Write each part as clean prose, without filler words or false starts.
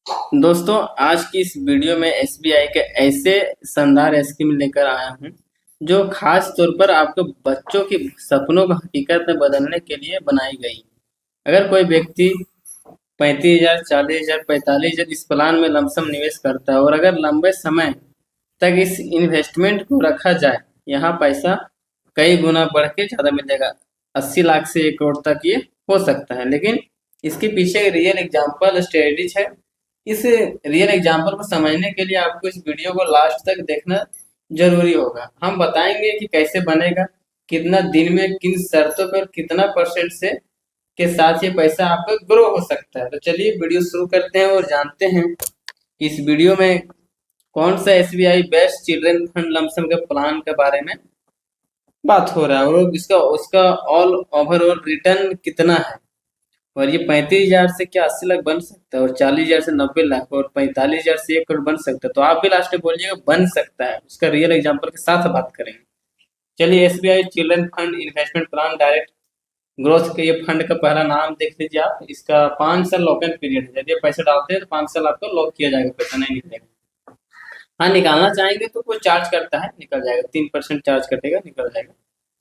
दोस्तों, आज की इस वीडियो में एसबीआई के ऐसे शानदार स्कीम लेकर आया हूं जो खास तौर पर आपके बच्चों की सपनों को हकीकत में बदलने के लिए बनाई गई। अगर कोई व्यक्ति 35,000, 40,000, 45,000 इस प्लान में लमसम निवेश करता है और अगर लंबे समय तक इस इन्वेस्टमेंट को रखा जाए, यहाँ पैसा कई गुना बढ़ के ज़्यादा मिलेगा। 80 लाख से 1 करोड़ तक ये हो सकता है। लेकिन इसके पीछे रियल एग्जाम्पल स्ट्रेटजीज है। इस रियल एग्जाम्पल को समझने के लिए आपको इस वीडियो को लास्ट तक देखना जरूरी होगा। हम बताएंगे कि कैसे बनेगा, कितना दिन में, किन शर्तों पर, कितना परसेंट से के साथ ये पैसा आपका ग्रो हो सकता है। तो चलिए वीडियो शुरू करते हैं और जानते हैं कि इस वीडियो में कौन सा SBI best children fund lump sum के प्लान के बारे में बात हो रहा है और इसका उसका ऑल ओवरऑल रिटर्न कितना है। और ये 35,000 से क्या 80 लाख बन सकता है, और 40,000 से 90 लाख, और 45,000 से 1 करोड़ बन सकता है। तो आप भी लास्ट में बोलिएगा बन सकता है, उसका रियल एग्जांपल के साथ बात करेंगे। चलिए, SBI children fund investment plan direct growth के ये फंड का पहला नाम देख लीजिए आप। इसका 5 साल लॉक इन पीरियड है। यदि पैसे डालते हैं तो 5 साल आपको लॉक किया जाएगा, पैसा नहीं निकलेगा। हाँ, निकालना चाहेंगे तो कोई चार्ज करता है, निकल जाएगा, 3% चार्ज कटेगा, निकल जाएगा।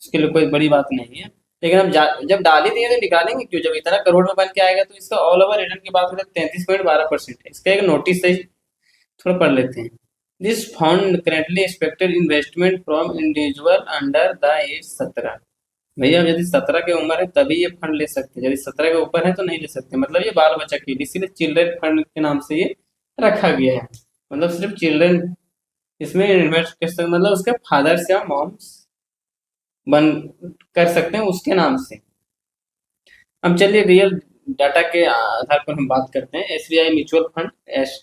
उसके लिए कोई बड़ी बात नहीं है। लेकिन अब जब डाल ही दिए तो निकालेंगे क्यों? जब इतना करोड़ में बन के आएगा तो इसका ऑल ओवर रिटर्न की बात करें 33.12% है। इसका एक नोटिस है, थोड़ा पढ़ लेते हैं। This fund currently expected investment from individual under the age 17। भैया, यदि 17 की उम्र है तभी ये फंड ले सकते हैं, यदि 17 के ऊपर है तो नहीं ले सकते। मतलब ये बाल बच्चा के लिए, इसीलिए चिल्ड्रन फंड के नाम से ये रखा गया है। मतलब सिर्फ चिल्ड्रन इसमें इन्वेस्ट कर सकते, मतलब उसके फादर्स या मॉम्स बन कर सकते हैं उसके नाम से। अब चलिए रियल डाटा के आधार पर हम बात करते हैं। एसबीआई म्यूचुअल फंड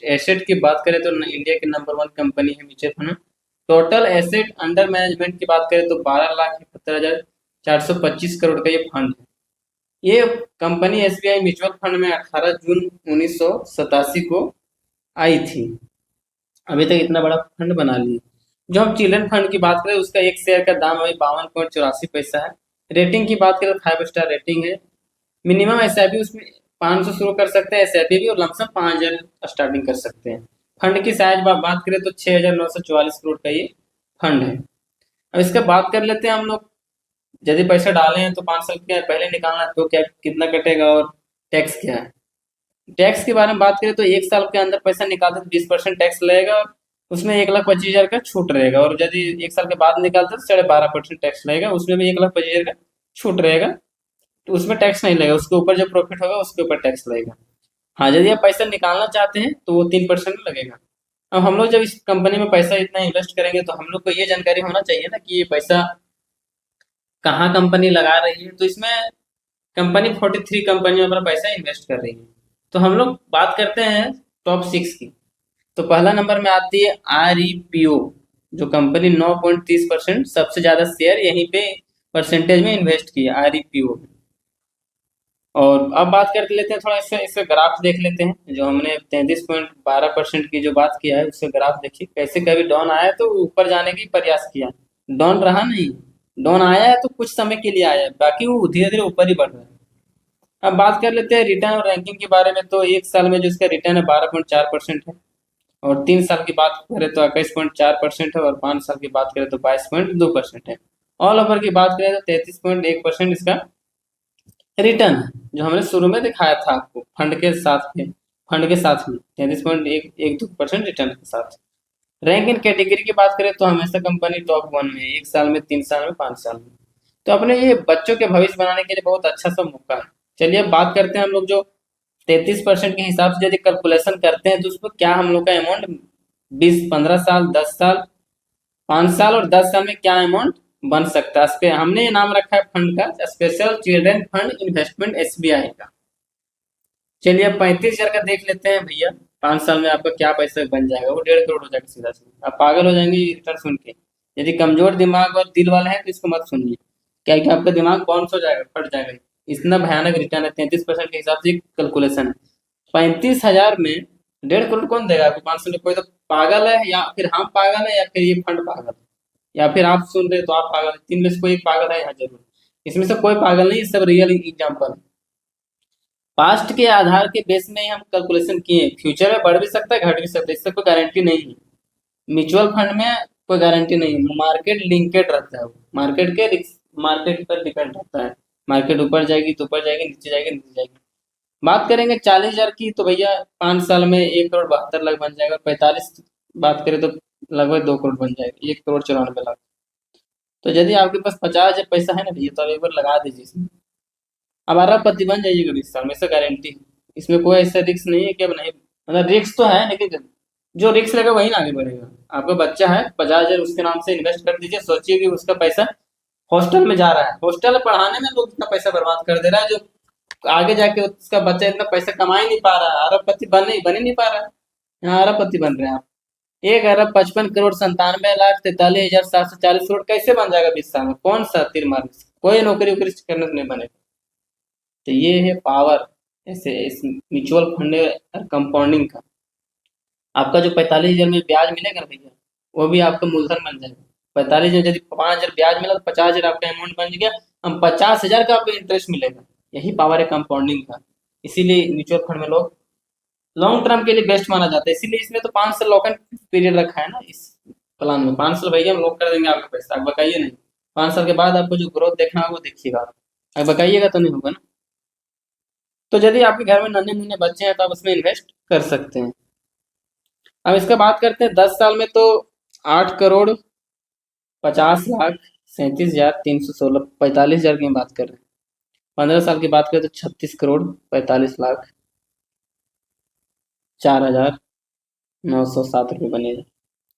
एसेट की बात करें तो इंडिया की नंबर 1 कंपनी है mutual fund. Total asset under management की बात करें तो 12,71,425 करोड़ का ये फंड है। ये कंपनी एसबीआई म्यूचुअल फंड में 18 जून 1987 को आई थी। अभी तक इतना बड़ा फंड बना लिया। जो हम चिल्ड्रन फंड की बात करें उसका एक शेयर का दाम अभी 52.84 है। रेटिंग की बात करें तो 5 स्टार रेटिंग है। मिनिमम एसआईपी उसमें 500 शुरू कर सकते हैं एसआईपी भी, और लमसम 5,000 स्टार्टिंग कर सकते हैं। फंड की साइज बात करें तो 6,944 करोड़ का ये फंड है। अब इसका बात कर लेते हैं हम लोग। यदि पैसा डाले हैं तो 5 साल के पहले निकालना है तो क्या कितना कटेगा और टैक्स क्या है। टैक्स के बारे में बात करें तो 1 साल के अंदर पैसा निकालते तो 20% टैक्स लगेगा, और उसमें 1,25,000 का छूट रहेगा। और यदि 1 साल के बाद निकालते तो 12.5% टैक्स लगेगा, उसमें भी 1,25,000 का छूट रहेगा। तो उसमें टैक्स नहीं लगेगा, उसके ऊपर जो प्रॉफिट होगा उसके ऊपर टैक्स लगेगा। हाँ, यदि आप पैसा निकालना चाहते हैं तो वो 3% लगेगा। अब हम लोग जब इस कंपनी में पैसा इतना इन्वेस्ट करेंगे तो हम लोग को ये जानकारी होना चाहिए ना कि ये पैसा कहाँ कंपनी लगा रही है। तो इसमें कंपनी 43 कंपनियों पर पैसा इन्वेस्ट कर रही है। तो हम लोग बात करते हैं टॉप 6 की। तो पहला नंबर में आती है आरईपीओ, जो कंपनी 9.30% सबसे ज्यादा शेयर यहीं पे परसेंटेज में इन्वेस्ट किया आरईपीओ। और अब बात कर लेते हैं थोड़ा इससे इसका ग्राफ देख लेते हैं। जो हमने 33.12% की जो बात किया है उससे ग्राफ देखिए कैसे। कभी डाउन आया तो ऊपर जाने की प्रयास किया, डाउन रहा नहीं। डाउन आया है तो कुछ समय के लिए आया है, बाकी वो धीरे धीरे ऊपर ही बढ़ रहा है। अब बात कर लेते हैं रिटर्न और रैंकिंग के बारे में। तो 1 साल में जो इसका रिटर्न है 12.4% है, और 3 साल की बात करें तो 21.4% है, और 5 साल की बात करें तो 22.2% है। ऑल ओवर की बात करें तो 33.1% इसका रिटर्न है, जो हमने शुरू में दिखाया था आपको फंड के साथ में 33.112% रिटर्न के साथ। रैंक इन कैटेगरी की बात करें तो हमेशा कंपनी टॉप 1 में है, 1 साल में, 3 साल में, 5 साल में। तो अपने ये बच्चों के भविष्य बनाने के लिए बहुत अच्छा सा मौका है। चलिए अब बात करते हैं हम लोग जो 33% के हिसाब से यदि कैलकुलेशन करते हैं तो उसको क्या हम लोग का अमाउंट 20, 15 साल, 10 साल, 5 साल और 10 साल में क्या अमाउंट बन सकता है। इस पे हमने ये नाम रखा है फंड का special children fund investment SBI का। चलिए अब 35,000 का देख लेते हैं भैया। 5 साल में आपका क्या पैसा बन जाएगा, वो 1.5 करोड़ हो जाएगा सीधा सीधा। आप पागल हो जाएंगे ये रिटर्न सुन के। यदि कमजोर दिमाग और दिल वाले हैं तो इसको मत सुनिए, क्या कि आपका दिमाग बाउंस हो जाएगा, फट जाएगा। इतना भयानक रिटर्न है, 33% के हिसाब से कैलकुलेशन है। 35,000 में 1.5 करोड़ कौन देगा आपको 5 साल में? कोई तो पागल है, या फिर हम पागल है, या फिर ये फंड पागल है, या फिर आप सुन रहे तो आप पागल है। 3 में से कोई एक पागल है यहाँ जरूर। इसमें से कोई पागल नहीं, सब रियल एग्जाम्पल है। पास्ट के आधार के बेस में ही हम कैलकुलेशन किए, फ्यूचर में बढ़ भी सकता है घट भी सकता है, इससे कोई गारंटी नहीं है। म्यूचुअल फंड में कोई गारंटी नहीं है, मार्केट लिंकेड रहता है, मार्केट के मार्केट पर डिपेंड रहता है। मार्केट ऊपर जाएगी तो ऊपर जाएगी, नीचे जाएगी नीचे जाएगी। बात करेंगे 40,000 की तो भैया 5 साल में 1,72,00,000 बन जाएगा। 45 बात करें तो लगभग 2 करोड़ बन जाएगा, 1,94,00,000। तो यदि आपके पास 50,000 पैसा है ना भैया, तो आप एक बार लगा दीजिए इसमें, अब अरबपति बन जाइएगा 20 साल में, इससे गारंटी है। इसमें कोई ऐसा रिस्क नहीं है कि अब नहीं, मतलब रिस्क तो है लेकिन जो रिस्क लेगा वही ना आगे बढ़ेगा। आपका बच्चा है, 50,000 उसके नाम से इन्वेस्ट कर दीजिए, सोचिए कि उसका पैसा हॉस्टल में जा रहा है, हॉस्टल में पढ़ाने में लोग इतना पैसा बर्बाद कर दे रहा है, जो आगे जाके उसका बच्चा इतना पैसा कमा ही नहीं पा रहा है, अरबपति बन ही नहीं पा रहा है। यहाँ अरबपति बन रहे हैं आप। 1,55,57,43,740 करोड़ कैसे बन जाएगा 20 साल में? कौन सा तीर मार, कोई नौकरी वोकरी करने से नहीं बनेगा। तो ये है पावर ऐसे इस म्यूचुअल फंड और कंपाउंडिंग का। आपका जो 45,000 में ब्याज मिलेगा ना भैया, वो भी आपका मूलधन बन जाएगा। 45,000 यदि 5,000 ब्याज मिला तो 50,000 आपका अमाउंट बन गया, हम 50,000 का आपको इंटरेस्ट मिलेगा। यही पावर है कंपाउंडिंग का। इसीलिए म्यूचुअल फंड में लोग लॉन्ग टर्म के लिए बेस्ट माना जाता है, इसीलिए इसमें तो 5 साल लॉक इन पीरियड रखा है ना इस प्लान में। 5 साल भैया हम लॉक कर देंगे आपका पैसा, आप बकाइए नहीं। 5 साल के बाद आपको जो ग्रोथ देखना होगा वो देखिएगा, आप बकाइएगा तो नहीं होगा ना। तो यदि आपके घर में नन्हे मुन्ने बच्चे हैं तो आप उसमें इन्वेस्ट कर सकते हैं। अब इसका बात करते हैं 10 साल में, तो 8,50,37,316, 45,000 की हम बात कर रहे हैं। 15 साल की बात करें तो 36,45,04,907 रुपये बनेगा।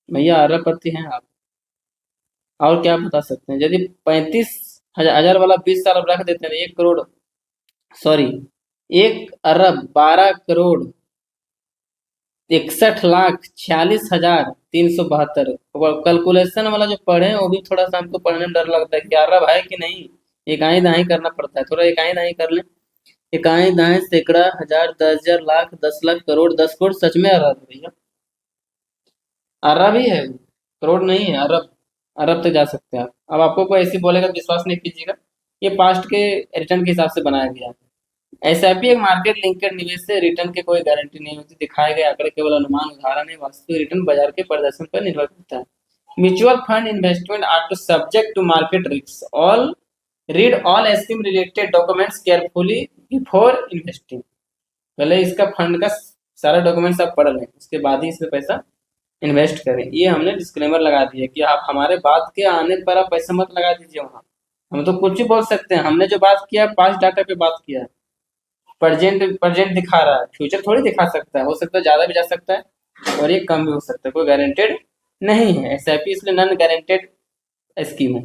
भैया अरबपति हैं आप। और क्या बता सकते हैं, यदि 35,000 वाला 20 साल अब रख देते हैं, 1 करोड़, सॉरी, 1,12,46,46,372। कैलकुलेशन वाला जो पढ़े हैं, वो भी थोड़ा सा हमको पढ़ने में डर लगता है कि अरब है कि नहीं, इकाई दाई करना पड़ता है, थोड़ा इकाई दाई कर लें। इकाई दाई सैकड़ा हजार 10,000 लाख 10 लाख करोड़ 10 करोड़, सच में अरब है भैया, अरब ही है, करोड़ नहीं है, अरब। अरब तक जा सकते हैं आप। अब आपको कोई ऐसी बोलेगा तो विश्वास नहीं कीजिएगा, ये पास्ट के रिटर्न के हिसाब से बनाया गया है। एसआईपी एक मार्केट लिंकेड निवेश से रिटर्न की कोई गारंटी नहीं होती, दिखाए गए आंकड़े केवल अनुमान उदाहरण है, वास्तविक रिटर्न बाजार के प्रदर्शन पर निर्भर करता है। Mutual fund investment are to subject to market risk, all read all scheme related documents carefully before investing. पहले इसका फंड का सारा डॉक्यूमेंट्स आप पढ़ लें, उसके बाद ही इसमें पैसा इन्वेस्ट करें। ये हमने डिस्क्लेमर लगा दिया कि आप हमारे बात के आने पर आप पैसा मत लगा दीजिए वहाँ। हम तो कुछ भी बोल सकते हैं, हमने जो बात किया पास्ट डाटा पे बात किया है, प्रेजेंट प्रेजेंट दिखा रहा है, फ्यूचर थोड़ी दिखा सकता है, हो सकता है ज़्यादा भी जा सकता है और ये कम भी हो सकता है, कोई गारंटेड नहीं है। एसआईपी इसलिए नॉन गारंटेड स्कीम है।